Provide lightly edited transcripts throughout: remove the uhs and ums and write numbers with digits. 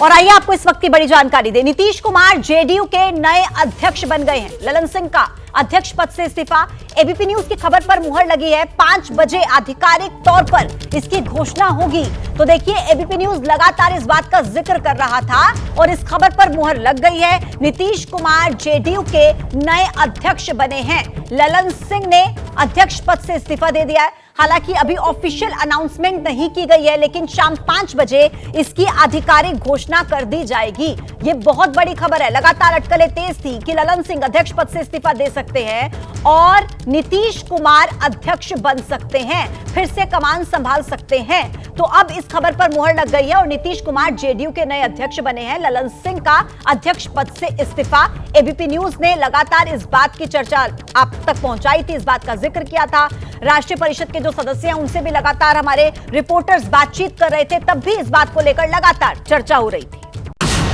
और आइए आपको इस वक्त की बड़ी जानकारी दे। नीतीश कुमार जेडीयू के नए अध्यक्ष बन गए हैं। ललन सिंह का अध्यक्ष पद से इस्तीफा। एबीपी न्यूज की खबर पर मुहर लगी है। 5 बजे आधिकारिक तौर पर इसकी घोषणा होगी। तो देखिए, एबीपी न्यूज लगातार इस बात का जिक्र कर रहा था और इस खबर पर मुहर लग गई है। नीतीश कुमार जेडीयू के नए अध्यक्ष बने हैं। ललन सिंह ने अध्यक्ष पद से इस्तीफा दे दिया है। हालांकि अभी ऑफिशियल अनाउंसमेंट नहीं की गई है, लेकिन शाम 5 बजे इसकी आधिकारिक घोषणा कर दी जाएगी। ये बहुत बड़ी खबर है। लगातार अटकलें तेज थी कि ललन सिंह अध्यक्ष पद से इस्तीफा दे सकते हैं और नीतीश कुमार अध्यक्ष बन सकते हैं, फिर से कमान संभाल सकते हैं। तो अब इस खबर पर मुहर लग गई है और नीतीश कुमार जेडीयू के नए अध्यक्ष बने हैं। ललन सिंह का अध्यक्ष पद से इस्तीफा। एबीपी न्यूज ने लगातार इस बात की चर्चा आप तक पहुंचाई थी, इस बात का जिक्र किया था। राष्ट्रीय परिषद के जो सदस्य हैं उनसे भी लगातार हमारे रिपोर्टर्स बातचीत कर रहे थे, तब भी इस बात को लेकर लगातार चर्चा हो रही थी।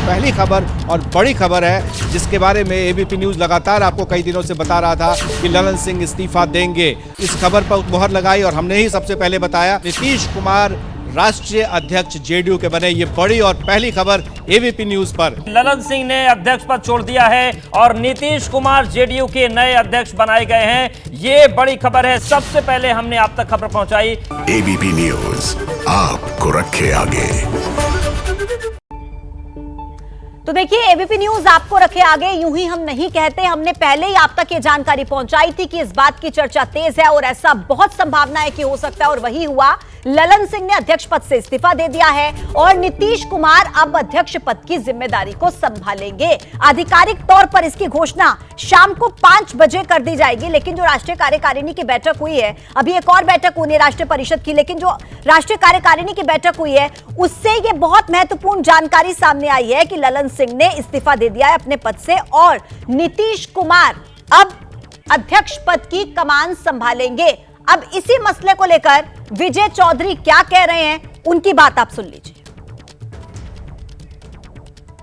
पहली खबर और बड़ी खबर है जिसके बारे में एबीपी न्यूज लगातार आपको कई दिनों से बता रहा था कि ललन सिंह इस्तीफा देंगे। इस खबर पर मुहर लगाई और हमने ही सबसे पहले बताया। नीतीश कुमार राष्ट्रीय अध्यक्ष जेडीयू के बने। ये बड़ी और पहली खबर एबीपी न्यूज पर। ललन सिंह ने अध्यक्ष पद छोड़ दिया है और नीतीश कुमार जेडीयू के नए अध्यक्ष बनाए गए हैं। ये बड़ी खबर है। सबसे पहले हमने आप तक खबर पहुंचाई। एबीपी न्यूज आपको रखे आगे। तो देखिए, एबीपी न्यूज आपको रखे आगे यूं ही हम नहीं कहते। हमने पहले ही आप तक ये जानकारी पहुंचाई थी कि इस बात की चर्चा तेज है और ऐसा बहुत संभावना है कि हो सकता है, और वही हुआ। ललन सिंह ने अध्यक्ष पद से इस्तीफा दे दिया है और नीतीश कुमार अब अध्यक्ष पद की जिम्मेदारी को संभालेंगे। आधिकारिक तौर पर इसकी घोषणा शाम को 5 बजे कर दी जाएगी। लेकिन जो राष्ट्रीय कार्यकारिणी की बैठक हुई है, अभी एक और बैठक होनी है राष्ट्रीय परिषद की, लेकिन जो राष्ट्रीय कार्यकारिणी की बैठक हुई है उससे ये बहुत महत्वपूर्ण जानकारी सामने आई है कि ललन सिंह ने इस्तीफा दे दिया है अपने पद से और नीतीश कुमार अब अध्यक्ष पद की कमान संभालेंगे। अब इसी मसले को लेकर विजय चौधरी क्या कह रहे हैं, उनकी बात आप सुन लीजिए।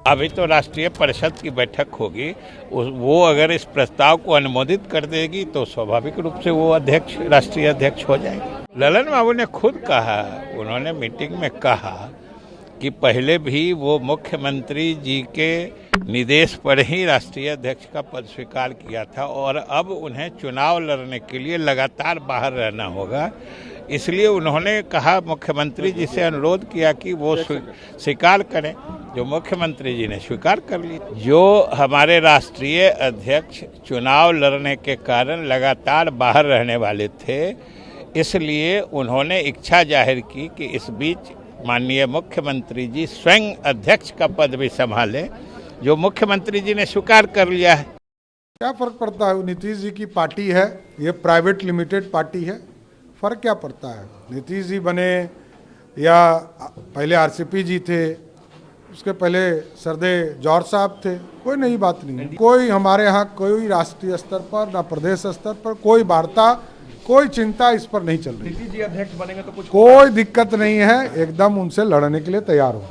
अभी तो राष्ट्रीय परिषद की बैठक होगी, वो अगर इस प्रस्ताव को अनुमोदित कर देगी तो स्वाभाविक रूप से वो अध्यक्ष, राष्ट्रीय अध्यक्ष हो जाएंगे। ललन बाबू ने खुद कहा, उन्होंने मीटिंग में कहा कि पहले भी वो मुख्यमंत्री जी के निर्देश पर ही राष्ट्रीय अध्यक्ष का पद स्वीकार किया था और अब उन्हें चुनाव लड़ने के लिए लगातार बाहर रहना होगा। इसलिए उन्होंने कहा, मुख्यमंत्री जी से अनुरोध किया कि वो स्वीकार करें, जो मुख्यमंत्री जी ने स्वीकार कर लिया। जो हमारे राष्ट्रीय अध्यक्ष चुनाव लड़ने के कारण लगातार बाहर रहने वाले थे, इसलिए उन्होंने इच्छा जाहिर की कि इस बीच माननीय मुख्यमंत्री जी स्वयं अध्यक्ष का पद भी संभालें, जो मुख्यमंत्री जी ने स्वीकार कर लिया है। क्या फर्क पड़ता है? नीतीश जी की पार्टी है, ये प्राइवेट लिमिटेड पार्टी है, फर्क क्या पड़ता है? नीतीश जी बने या पहले आरसीपी जी थे, उसके पहले सरदे जौहर साहब थे, कोई नई बात नहीं। कोई हमारे यहाँ कोई राष्ट्रीय स्तर पर ना प्रदेश स्तर पर कोई वार्ता, कोई चिंता इस पर नहीं चल रही। नीतीश जी अध्यक्ष बनेंगे तो कुछ कोई दिक्कत नहीं है, एकदम उनसे लड़ने के लिए तैयार हो।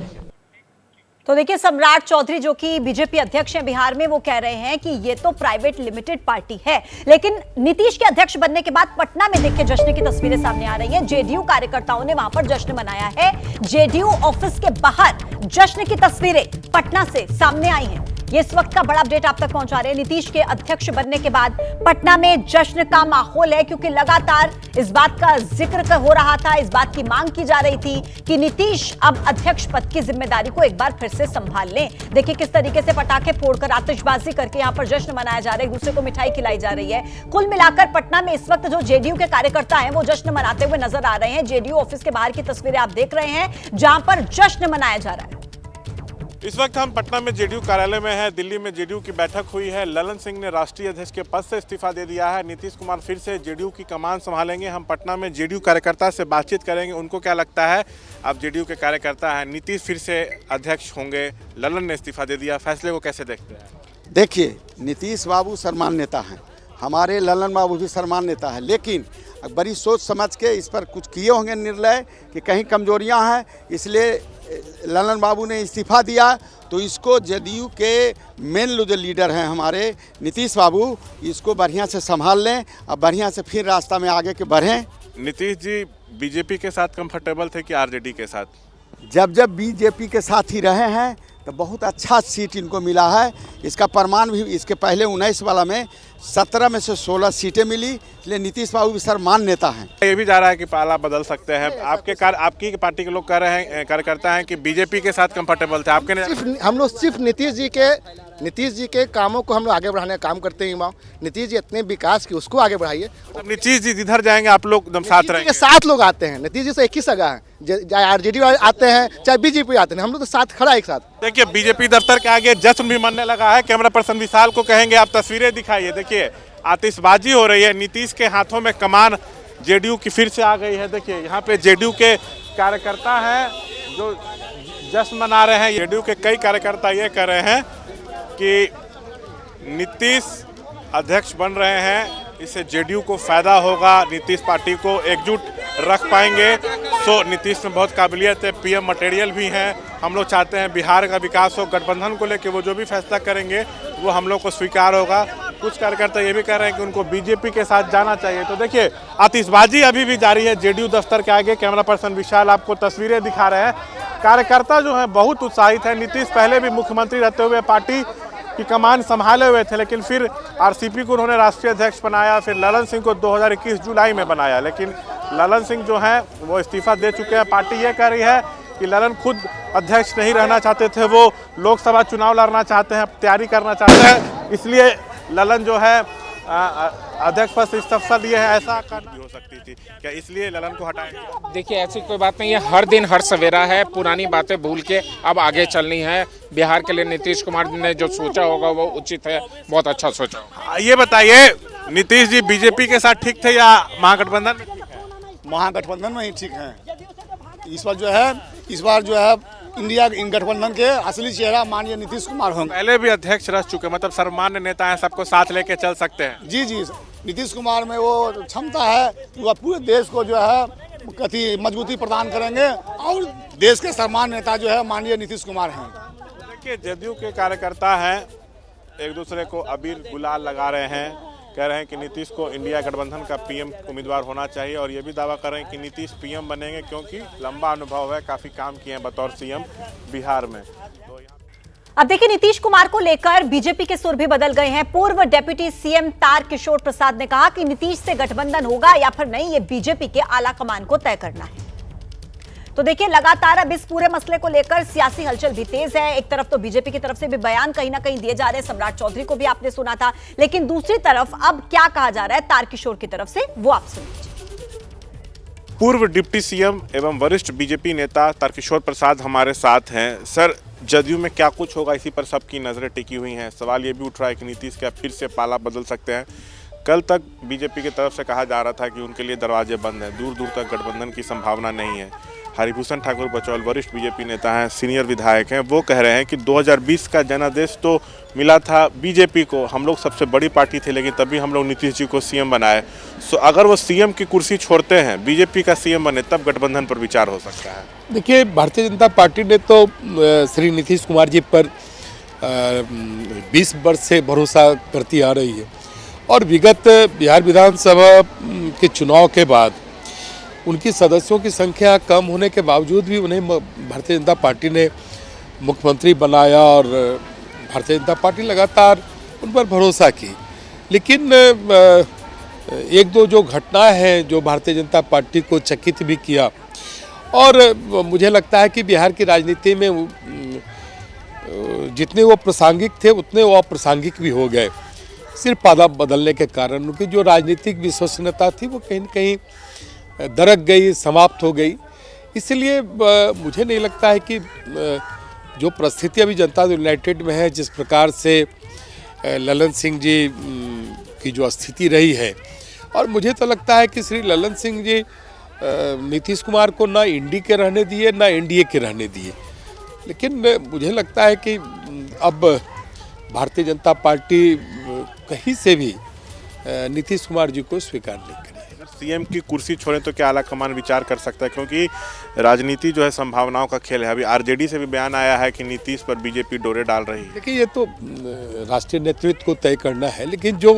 तो देखिए, सम्राट चौधरी जो कि बीजेपी अध्यक्ष हैं बिहार में, वो कह रहे हैं कि ये तो प्राइवेट लिमिटेड पार्टी है। लेकिन नीतीश के अध्यक्ष बनने के बाद पटना में देखिए जश्न की तस्वीरें सामने आ रही हैं। जेडीयू कार्यकर्ताओं ने वहां पर जश्न मनाया है। जेडीयू ऑफिस के बाहर जश्न की तस्वीरें पटना से सामने आई हैं। ये इस वक्त का बड़ा अपडेट आप तक पहुंचा रहे हैं। नीतीश के अध्यक्ष बनने के बाद पटना में जश्न का माहौल है, क्योंकि लगातार इस बात का जिक्र हो रहा था, इस बात की मांग की जा रही थी कि नीतीश अब अध्यक्ष पद की जिम्मेदारी को एक बार फिर से संभाल लें। देखिए किस तरीके से पटाखे फोड़कर, आतिशबाजी करके यहाँ पर जश्न मनाया जा रहा है, एक दूसरे को मिठाई खिलाई जा रही है। कुल मिलाकर पटना में इस वक्त जो जेडीयू के कार्यकर्ता हैं वो जश्न मनाते हुए नजर आ रहे हैं। जेडीयू ऑफिस के बाहर की तस्वीरें आप देख रहे हैं, जहां पर जश्न मनाया जा रहा है। इस वक्त हम पटना में जेडीयू कार्यालय में हैं। दिल्ली में जेडीयू की बैठक हुई है। ललन सिंह ने राष्ट्रीय अध्यक्ष के पद से इस्तीफा दे दिया है। नीतीश कुमार फिर से जेडीयू की कमान संभालेंगे। हम पटना में जेडीयू कार्यकर्ता से बातचीत करेंगे, उनको क्या लगता है। अब जेडीयू के कार्यकर्ता हैं, नीतीश फिर से अध्यक्ष होंगे, ललन ने इस्तीफा दे दिया, फैसले को कैसे देखते हैं? देखिए, नीतीश बाबू सम्मान नेता हैं, हमारे ललन बाबू भी सम्मान नेता है, लेकिन बड़ी सोच समझ के इस पर कुछ किए होंगे निर्णय कि कहीं कमजोरियां हैं, इसलिए ललन बाबू ने इस्तीफा दिया। तो इसको जेडीयू के मेन जो लीडर हैं हमारे नीतीश बाबू, इसको बढ़िया से संभाल लें और बढ़िया से फिर रास्ता में आगे के बढ़ें। नीतीश जी बीजेपी के साथ कंफर्टेबल थे कि आरजेडी के साथ? जब जब बीजेपी के साथ ही रहे हैं तो बहुत अच्छा सीट इनको मिला है। इसका प्रमाण भी इसके पहले 19 वाला में 17 में से 16 सीटें मिली, इसलिए नीतीश बाबू भी सम्मान नेता हैं। ये भी जा रहा है कि पाला बदल सकते हैं। आपकी पार्टी के लोग कह रहे हैं, कार्यकर्ता हैं कि बीजेपी के साथ कंफर्टेबल थे। आपके हम लोग सिर्फ नीतीश जी के कामों को हम लोग आगे बढ़ाने का काम करते हैं। नीतीश जी इतने विकास की उसको आगे बढ़ाइए। नीतीश जी जिधर जाएंगे आप लोग एकदम साथ रहेंगे। साथ लोग आते हैं, नीतीश जी से एक ही सगा है, चाहे आरजेडी आते हैं चाहे बीजेपी आते हैं, हम लोग तो साथ खड़ा एक साथ। देखिए बीजेपी दफ्तर के आगे जश्न भी मनने लगा है। कैमरा पर्सन विशाल को कहेंगे आप तस्वीरें दिखाइए। देखिए आतिशबाजी हो रही है, नीतीश के हाथों में कमान जेडीयू की फिर से आ गई है। देखिए यहाँ पे जेडीयू के कार्यकर्ता हैं जो जश्न मना रहे हैं। जेडीयू के कई कार्यकर्ता ये कह रहे हैं कि नीतीश अध्यक्ष बन रहे हैं, इससे जेडीयू को फायदा होगा, नीतीश पार्टी को एकजुट रख पाएंगे। सो नीतीश में बहुत काबिलियत है, पीएम मटेरियल भी हैं। हम लोग चाहते हैं बिहार का विकास हो। गठबंधन को लेकर वो जो भी फैसला करेंगे वो हम लोग को स्वीकार होगा। कुछ कार्यकर्ता ये भी कह रहे हैं कि उनको बीजेपी के साथ जाना चाहिए। तो देखिए आतिशबाजी अभी भी जारी है जेडीयू दफ्तर के आगे। कैमरा पर्सन विशाल आपको तस्वीरें दिखा रहे हैं। कार्यकर्ता जो है बहुत उत्साहित है। नीतीश पहले भी मुख्यमंत्री रहते हुए पार्टी की कमान संभाले हुए थे, लेकिन फिर आरसीपी को उन्होंने राष्ट्रीय अध्यक्ष बनाया, फिर ललन सिंह को 2021 जुलाई में बनाया, लेकिन ललन सिंह जो हैं वो इस्तीफा दे चुके हैं। पार्टी ये कह रही है कि ललन खुद अध्यक्ष नहीं रहना चाहते थे, वो लोकसभा चुनाव लड़ना चाहते हैं, तैयारी करना चाहते हैं, इसलिए ललन जो है अध्यक्ष पद से इस्तीफा दिए हैं। ऐसा भी हो सकती थी क्या, इसलिए ललन को हटाएंगे? देखिए ऐसी कोई बात नहीं है, हर दिन हर सवेरा है, पुरानी बातें भूल के अब आगे चलनी है। बिहार के लिए नीतीश कुमार ने जो सोचा होगा वो उचित है, बहुत अच्छा सोचा होगा। ये बताइए नीतीश जी बीजेपी के साथ ठीक थे या महागठबंधन में ठीक है? महागठबंधन में ही ठीक है। इस बार जो है इंडिया इन गठबंधन के असली चेहरा माननीय नीतीश कुमार होंगे। पहले भी अध्यक्ष रह चुके, मतलब सर्वमान्य नेता हैं, सबको साथ लेके चल सकते हैं। जी नीतीश कुमार में वो क्षमता है कि वह पूरे देश को जो है कथी मजबूती प्रदान करेंगे, और देश के सम्मान नेता जो है माननीय नीतीश कुमार हैं। देखिए जेडीयू के कार्यकर्ता हैं, एक दूसरे को अबीर गुलाल लगा रहे हैं, कह रहे हैं कि नीतीश को इंडिया गठबंधन का पीएम उम्मीदवार होना चाहिए, और ये भी दावा कर रहे हैं कि नीतीश पीएम बनेंगे क्योंकि लंबा अनुभव है, काफी काम किए हैं बतौर सीएम बिहार में। अब देखिए नीतीश कुमार को लेकर बीजेपी के सुर भी बदल गए हैं। पूर्व डिप्टी सीएम तारकिशोर प्रसाद ने कहा कि नीतीश से गठबंधन होगा या फिर नहीं, ये बीजेपी के आला कमान को तय करना है। तो देखिए लगातार अब इस पूरे मसले को लेकर सियासी हलचल भी तेज है। एक तरफ तो बीजेपी की तरफ से भी बयान कहीं ना कहीं दिए जा रहे हैं, सम्राट चौधरी को भी आपने सुना था, लेकिन दूसरी तरफ अब क्या कहा जा रहा है तारकिशोर की तरफ से, वो आप सुनिए। पूर्व डिप्टी सीएम एवं वरिष्ठ बीजेपी नेता तारकिशोर प्रसाद हमारे साथ हैं। सर, जदयू में क्या कुछ होगा, इसी पर सबकी नजरें टिकी हुई हैं। सवाल ये भी उठ रहा है कि नीतीश क्या फिर से पाला बदल सकते हैं। कल तक बीजेपी की तरफ से कहा जा रहा था कि उनके लिए दरवाजे बंद हैं, दूर दूर तक गठबंधन की संभावना नहीं है। हरिभूषण ठाकुर बचौल वरिष्ठ बीजेपी नेता हैं, सीनियर विधायक हैं, वो कह रहे हैं कि 2020 का जनादेश तो मिला था बीजेपी को, हम लोग सबसे बड़ी पार्टी थे, लेकिन तभी हम लोग नीतीश जी को सीएम बनाए। सो अगर वो सीएम की कुर्सी छोड़ते हैं, बीजेपी का सीएम बने, तब गठबंधन पर विचार हो सकता है। देखिए भारतीय जनता पार्टी ने तो श्री नीतीश कुमार जी पर 20 वर्ष से भरोसा करती आ रही है, और विगत बिहार विधानसभा के चुनाव के बाद उनकी सदस्यों की संख्या कम होने के बावजूद भी उन्हें भारतीय जनता पार्टी ने मुख्यमंत्री बनाया, और भारतीय जनता पार्टी लगातार उन पर भरोसा की। लेकिन एक दो जो घटनाएं हैं जो भारतीय जनता पार्टी को चकित भी किया, और मुझे लगता है कि बिहार की राजनीति में जितने वो प्रासंगिक थे उतने वो अप्रासंगिक भी हो गए। सिर्फ पाला बदलने के कारण उनकी जो राजनीतिक विश्वसनीयता थी वो कहीं न कहीं दरक गई, समाप्त हो गई। इसलिए मुझे नहीं लगता है कि जो परिस्थिति अभी जनता यूनाइटेड में है, जिस प्रकार से ललन सिंह जी की जो स्थिति रही है, और मुझे तो लगता है कि श्री ललन सिंह जी नीतीश कुमार को ना इंडी के रहने दिए ना एनडीए के रहने दिए। लेकिन मुझे लगता है कि अब भारतीय जनता पार्टी कहीं से भी नीतीश कुमार जी को स्वीकार नहीं करेगी। सीएम की कुर्सी छोड़ें तो क्या आलाकमान विचार कर सकता है, क्योंकि राजनीति जो है संभावनाओं का खेल है। अभी आरजेडी से भी बयान आया है कि नीतीश पर बीजेपी डोरे डाल रही है। देखिए ये तो राष्ट्रीय नेतृत्व को तय करना है, लेकिन जो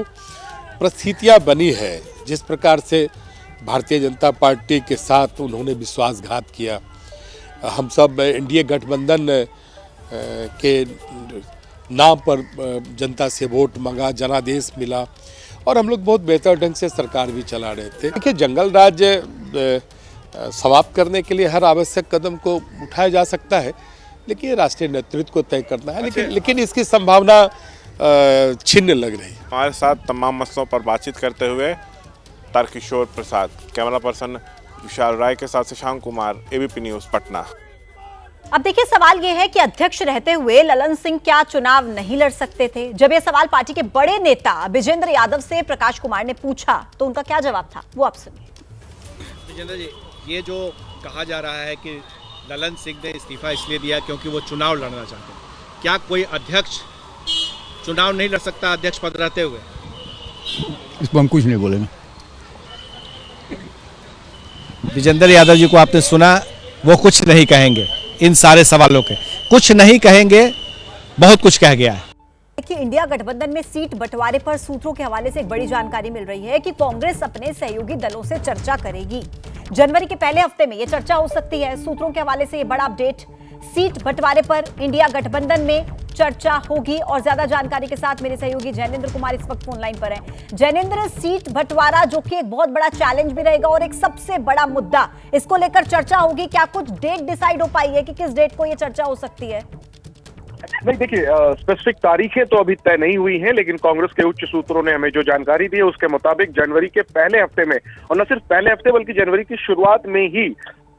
परिस्थितियां बनी है, जिस प्रकार से भारतीय जनता पार्टी के साथ उन्होंने विश्वासघात किया, हम सब एनडीए गठबंधन के नाम पर जनता से वोट मांगा, जनादेश मिला और हम लोग बहुत बेहतर ढंग से सरकार भी चला रहे थे। देखिए, जंगल राज समाप्त करने के लिए हर आवश्यक कदम को उठाया जा सकता है, लेकिन राष्ट्रीय नेतृत्व को तय करना है। लेकिन इसकी संभावना छिन्न लग रही है। हमारे साथ तमाम मसलों पर बातचीत करते हुए तारकिशोर प्रसाद, कैमरा पर्सन विशाल राय के साथ शशांक कुमार, एबीपी न्यूज पटना। अब देखिए, सवाल यह है कि अध्यक्ष रहते हुए ललन सिंह क्या चुनाव नहीं लड़ सकते थे? जब यह सवाल पार्टी के बड़े नेता विजेंद्र यादव से प्रकाश कुमार ने पूछा तो उनका क्या जवाब था, वो आप सुनिए। विजेंद्र जी, ये जो कहा जा रहा है कि ललन सिंह ने इस्तीफा इसलिए दिया क्योंकि वो चुनाव लड़ना चाहते हैं, क्या कोई अध्यक्ष चुनाव नहीं लड़ सकता अध्यक्ष पद रहते हुए? इस पर हम कुछ नहीं बोलेंगे। विजेंद्र यादव जी को आपने सुना, वो कुछ नहीं कहेंगे इन सारे सवालों के, कुछ नहीं कहेंगे, बहुत कुछ कह गया है। देखिए, इंडिया गठबंधन में सीट बंटवारे पर सूत्रों के हवाले से एक बड़ी जानकारी मिल रही है कि कांग्रेस अपने सहयोगी दलों से चर्चा करेगी। जनवरी के पहले हफ्ते में यह चर्चा हो सकती है। सूत्रों के हवाले से यह बड़ा अपडेट। सीट बंटवारे पर इंडिया गठबंधन में चर्चा होगी और ज्यादा जानकारी के साथ मेरे सहयोगी जैनेंद्र कुमार इस वक्त फोन लाइन पर हैं। जैनेंद्र, सीट बंटवारा जो कि एक बहुत बड़ा चैलेंज भी रहेगा और एक सबसे बड़ा मुद्दा, इसको लेकर चर्चा होगी। क्या कुछ डेट डिसाइड हो पाई है कि किस डेट को यह चर्चा हो सकती है? नहीं, देखिए, स्पेसिफिक तारीखें तो अभी तय नहीं हुई हैं, लेकिन कांग्रेस के उच्च सूत्रों ने हमें जो जानकारी दी है उसके मुताबिक जनवरी के पहले हफ्ते में, और न सिर्फ पहले हफ्ते बल्कि जनवरी की शुरुआत में ही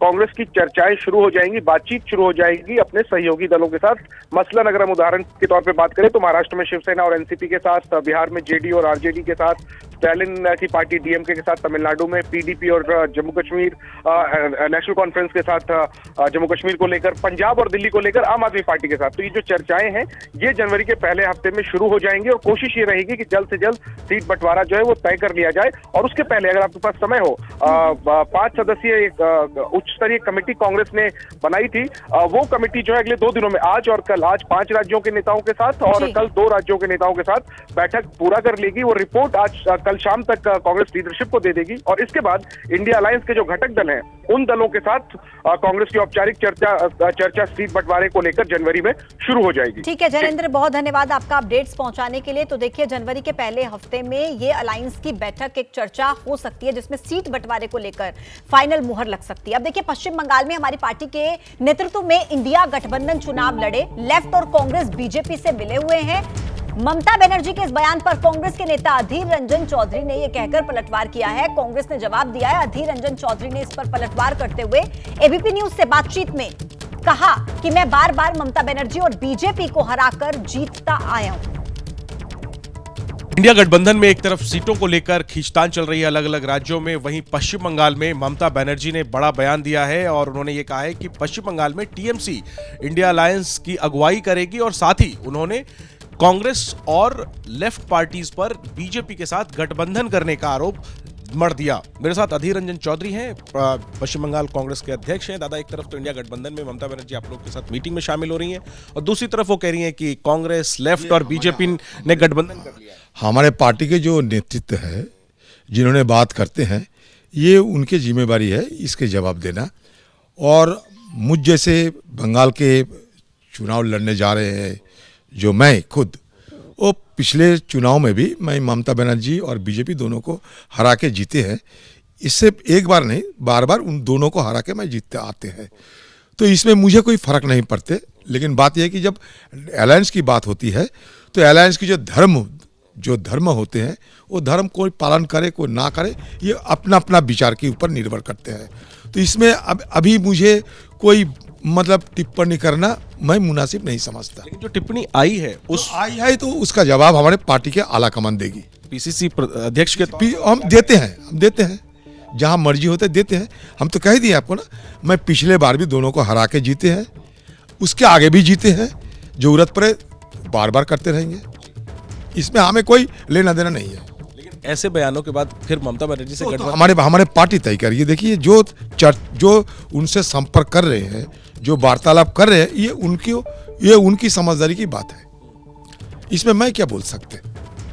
कांग्रेस की चर्चाएं शुरू हो जाएंगी, बातचीत शुरू हो जाएगी अपने सहयोगी दलों के साथ। मसलन अगर हम उदाहरण के तौर पे बात करें तो महाराष्ट्र में शिवसेना और एनसीपी के साथ, बिहार में जेडीयू और आरजेडी के साथ, स्टैलिन की पार्टी डीएमके के साथ तमिलनाडु में, पीडीपी और जम्मू कश्मीर नेशनल कॉन्फ्रेंस के साथ जम्मू कश्मीर को लेकर, पंजाब और दिल्ली को लेकर आम आदमी पार्टी के साथ। तो ये जो चर्चाएं हैं ये जनवरी के पहले हफ्ते में शुरू हो जाएंगी और कोशिश ये रहेगी कि जल्द से जल्द सीट बंटवारा जो है वो तय कर लिया जाए। और उसके पहले अगर आपके पास समय हो, 5 सदस्यीय एक उच्च स्तरीय कमेटी कांग्रेस ने बनाई थी। वो कमेटी जो है अगले 2 दिनों में, आज और कल, आज 5 राज्यों के नेताओं के साथ और कल 2 राज्यों के नेताओं के साथ बैठक पूरा कर लेगी। वो रिपोर्ट आज कल शाम तक कांग्रेस लीडरशिप को दे देगी और इसके बाद इंडिया अलायंस के जो घटक दल हैं उन दलों के साथ कांग्रेस की औपचारिक चर्चा सीट बंटवारे को लेकर जनवरी में शुरू हो जाएगी। ठीक है जैनेंद्र, बहुत धन्यवाद आपका अपडेट्स पहुंचाने के लिए। तो देखिए, जनवरी के पहले हफ्ते में ये अलायंस की बैठक, एक चर्चा हो सकती है जिसमें सीट बंटवारे को लेकर फाइनल मुहर लग सकती है। अब देखिए, पश्चिम बंगाल में हमारी पार्टी के नेतृत्व में इंडिया गठबंधन चुनाव लड़े। लेफ्ट और कांग्रेस बीजेपी से मिले हुए हैं। ममता बनर्जी के इस बयान पर कांग्रेस के नेता अधीर रंजन चौधरी ने यह कहकर पलटवार किया है। कांग्रेस ने जवाब दिया है। अधीर रंजन चौधरी ने इस पर पलटवार करते हुए एबीपी न्यूज से बातचीत में कहा कि मैं बार बार ममता बनर्जी और बीजेपी को हराकर जीतता आया हूं। इंडिया गठबंधन में एक तरफ सीटों को लेकर खींचतान चल रही है अलग अलग राज्यों में, वहीं पश्चिम बंगाल में ममता बनर्जी ने बड़ा बयान दिया है और उन्होंने ये कहा है कि पश्चिम बंगाल में टीएमसी इंडिया अलायंस की अगुवाई करेगी और साथ ही उन्होंने कांग्रेस और लेफ्ट पार्टीज पर बीजेपी के साथ गठबंधन करने का आरोप मढ़ दिया। मेरे साथ अधीर रंजन चौधरी हैं, पश्चिम बंगाल कांग्रेस के अध्यक्ष हैं। दादा, एक तरफ तो इंडिया गठबंधन में ममता बनर्जी आप लोग के साथ मीटिंग में शामिल हो रही हैं और दूसरी तरफ वो कह रही हैं कि कांग्रेस, लेफ्ट और बीजेपी ने गठबंधन कर लिया। हमारे पार्टी के जो नेतृत्व है, जिन्होंने बात करते हैं, ये उनकी जिम्मेदारी है इसके जवाब देना। और मुझ जैसे बंगाल के चुनाव लड़ने जा रहे हैं जो मैं खुद, वो पिछले चुनाव में भी मैं ममता बनर्जी और बीजेपी दोनों को हरा के जीते हैं। इससे एक बार नहीं, बार बार उन दोनों को हरा के मैं जीतते आते हैं। तो इसमें मुझे कोई फर्क नहीं पड़ते। लेकिन बात यह है कि जब अलायंस की बात होती है तो अलायंस की जो धर्म होते हैं वो धर्म कोई पालन करे कोई ना करे, ये अपना अपना विचार के ऊपर निर्भर करते हैं। तो इसमें अभी मुझे कोई मतलब टिप्पणी करना मैं मुनासिब नहीं समझता। लेकिन जो टिप्पणी आई है तो उसका जवाब हमारे पार्टी के आला कमान देगी। पीसीसी अध्यक्ष के हम देते हैं जहां मर्जी होते देते हैं। हम तो कह दिए आपको ना, मैं पिछले बार भी दोनों को हरा के जीते हैं, उसके आगे भी जीते हैं, जरूरत पड़े बार बार करते रहेंगे। इसमें हमें कोई लेना देना नहीं है। लेकिन ऐसे बयानों के बाद फिर ममता बनर्जी से तो हमारे पार्टी तय करिए। देखिए, जो उनसे संपर्क कर रहे हैं, जो वार्तालाप कर रहे हैं, ये उनकी समझदारी की बात है। इसमें मैं क्या बोल सकते।